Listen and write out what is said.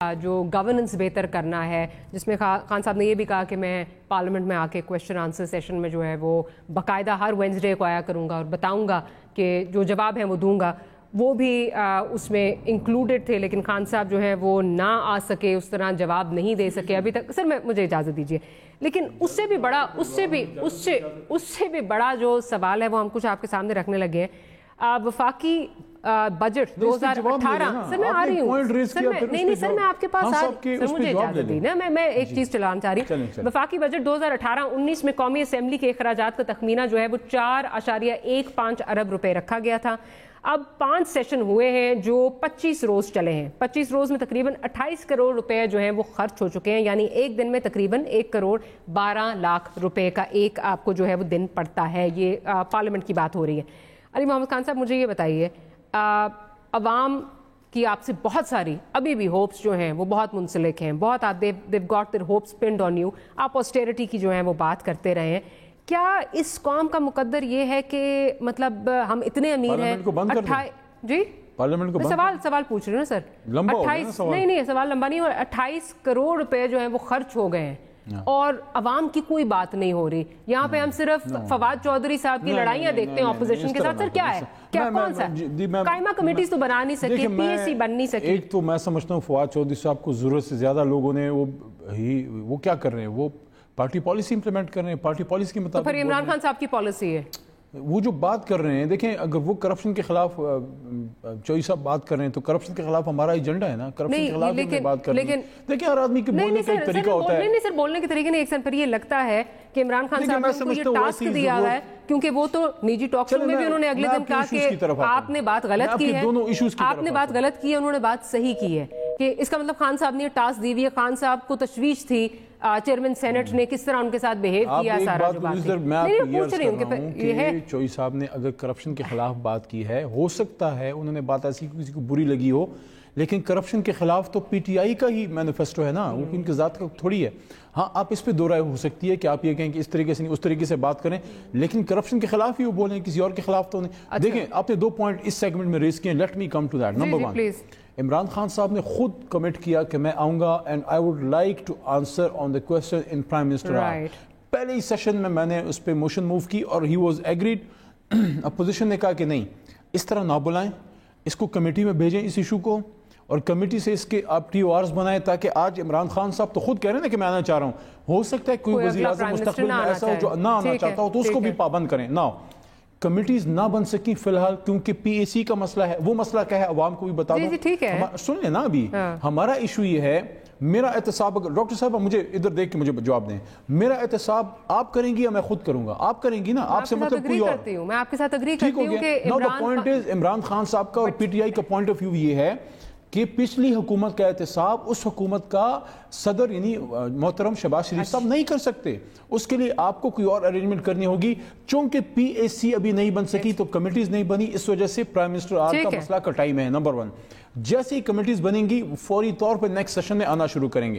جو گورننس بہتر کرنا ہے، جس میں خان صاحب نے یہ بھی کہا کہ میں پارلیمنٹ میں آ کے کویشچن آنسر سیشن میں جو ہے وہ باقاعدہ ہر وینسڈے کو آیا کروں گا اور بتاؤں گا کہ جو جواب ہیں وہ دوں گا، وہ بھی اس میں انکلوڈڈ تھے، لیکن خان صاحب جو ہے وہ نہ آ سکے، اس طرح جواب نہیں دے سکے ابھی تک۔ سر مجھے اجازت دیجیے، لیکن اس سے بھی بڑا جو سوال ہے وہ ہم کچھ آپ کے سامنے رکھنے لگے ہیں۔ وفاقی بجٹ 2018، سر میں آ رہی ہوں، نہیں سر میں آپ کے پاس آ رہی ہوں، سر مجھے اجازت دی نا، میں ایک چیز چلانا چاہ رہی ہوں۔ وفاقی بجٹ 2018-19 میں قومی اسمبلی کے اخراجات کا تخمینہ جو ہے وہ 4.15 ارب روپے رکھا گیا تھا۔ اب 5 سیشن ہوئے ہیں جو 25 روز چلے ہیں، 25 روز میں تقریباً 28 کروڑ روپے جو ہیں وہ خرچ ہو چکے ہیں، یعنی ایک دن میں تقریباً 1 کروڑ 12 لاکھ روپے کا ایک آپ کو جو ہے وہ دن پڑتا ہے۔ یہ پارلیمنٹ کی بات ہو رہی ہے۔ علی محمد خان صاحب مجھے یہ بتائیے، عوام کی آپ سے بہت ساری ابھی بھی ہوپس جو ہیں وہ بہت منسلک ہیں، بہت they've got their hopes pinned on you، آپ آسٹیرٹی کی جو ہیں وہ بات کرتے رہے ہیں۔ کیا اس قوم کا مقدر یہ ہے کہ مطلب ہم اتنے امیر ہیں؟ جی پارلیمنٹ کو سوال پوچھ رہے ہیں نا سر، 28 نہیں سوال لمبا نہیں، اور 28 کروڑ روپے جو ہیں وہ خرچ ہو گئے ہیں اور عوام کی کوئی بات نہیں ہو رہی۔ یہاں پہ ہم صرف فواد چودھری صاحب کی لڑائیاں دیکھتے ہیں اپوزیشن کے ساتھ۔ سر کیا ہے، کیا کون سا قائمہ کمیٹیز تو بنا نہیں سکے، پی ایس سی بن نہیں سکی۔ ایک تو میں سمجھتا ہوں فواد چودھری صاحب کو ضرورت سے زیادہ لوگوں نے وہ کیا کر رہے ہیں، وہ پارٹی پالیسی امپلیمنٹ کر رہے ہیں، پارٹی پالیسی کے مطابق۔ پھر عمران خان صاحب کی پالیسی ہے وہ جو بات کر رہے ہیں، دیکھیں اگر وہ کرپشن کے خلاف چوئی صاحب بات کر رہے ہیں تو کرپشن کے خلاف ہمارا ایجنڈا ہے نا، کرپشن کے خلاف ہم بات کر رہے ہیں۔ دیکھیں ہر آدمی کے بولنے کا ایک طریقہ ہوتا ہے۔ نہیں سر، بولنے کے طریقے نہیں ایک سر، پر یہ لگتا ہے کہ عمران خان صاحب نے کو یہ ٹاسک دیا ہوا ہے، کیونکہ وہ تو نجی ٹاک شو میں بھی انہوں نے اگلے دن کہا کہ آپ نے بات غلط کی ہے، آپ نے بات غلط کی ہے، انہوں نے بات صحیح کی ہے، کہ اس کا مطلب خان صاحب نے یہ ٹاسک دی ہوئی ہے، خان صاحب کو تشویش تھی چیئرمین سینٹ نے کس طرح ان کے ساتھ بہیو کیا، سارا جو بات ہے۔ میں آپ کو یہ عرض کر رہا ہوں کہ چوئی صاحب نے اگر کرپشن کے خلاف بات کی ہے، ہو سکتا ہے انہوں نے بات ایسی کسی کو بری لگی ہو، لیکن کرپشن کے خلاف تو پی ٹی آئی کا ہی مینیفیسٹو ہے نا، وہ ان کے ذات کا تھوڑی ہے۔ ہاں آپ اس پہ دو رائے ہو سکتی ہے کہ آپ یہ کہیں کہ اس طریقے سے نہیں، اس طریقے سے بات کریں، لیکن کرپشن کے خلاف ہی وہ بولیں، کسی اور کے خلاف تو نہیں۔ دیکھیں آپ نے 2 پوائنٹ اس سیگمنٹ میں ریز کیے ہیں، let me come to that. Number 1، Imran Khan صاحب نے خود کمٹ کیا کہ میں آؤں گا and I would like to answer on the question in prime minister. پہلے ہی سیشن میں نے اس پہ موشن موو کی اور ہی واز ایگریڈ۔ اپوزیشن نے کہا کہ نہیں، اس طرح نہ بلائیں، اس کو کمیٹی میں بھیجیں اس ایشو کو، اور کمیٹی سے اس کے آپ ٹی او آرز بنائیں، تاکہ آج عمران خان صاحب تو خود کہہ رہے ہیں نا کہ میں آنا چاہ رہا ہوں، ہو سکتا ہے کوئی وزیر اعظم مستقبل میں ایسا ہو جو نہ آنا چاہتا ہو تو اس کو بھی پابند کریں۔ نہ کمیٹیز نہ بن سکیں فی الحال، کیونکہ پی اے سی کا مسئلہ ہے، وہ مسئلہ کیا ہے عوام کو بھی بتا دو۔ سن لیں نا، ابھی ہمارا ایشو یہ ہے، میرا احتساب، ڈاکٹر صاحب مجھے ادھر دیکھ کے مجھے جواب دیں، میرا احتساب آپ کریں گی یا میں خود کروں گا؟ آپ کریں گی نا، آپ سے مطلب کوئی اور۔ میں آپ کے ساتھ اگری کرتی ہوں کہ عمران خان صاحب کا اور پی ٹی آئی کا پوائنٹ آف ویو یہ ہے کہ پچھلی حکومت کا احتساب اس حکومت کا صدر یعنی محترم شہباز شریف صاحب نہیں کر سکتے، اس کے لیے آپ کو کوئی اور ارینجمنٹ کرنی ہوگی۔ چونکہ پی اے سی ابھی نہیں بن سکی تو کمیٹیز نہیں بنی، اس وجہ سے پرائم منسٹر آج کا مسئلہ کا ٹائم ہے۔ نمبر 1، جیسے ہی کمیٹیز بنیں گی فوری طور پر نیکسٹ سیشن میں آنا شروع کریں گے۔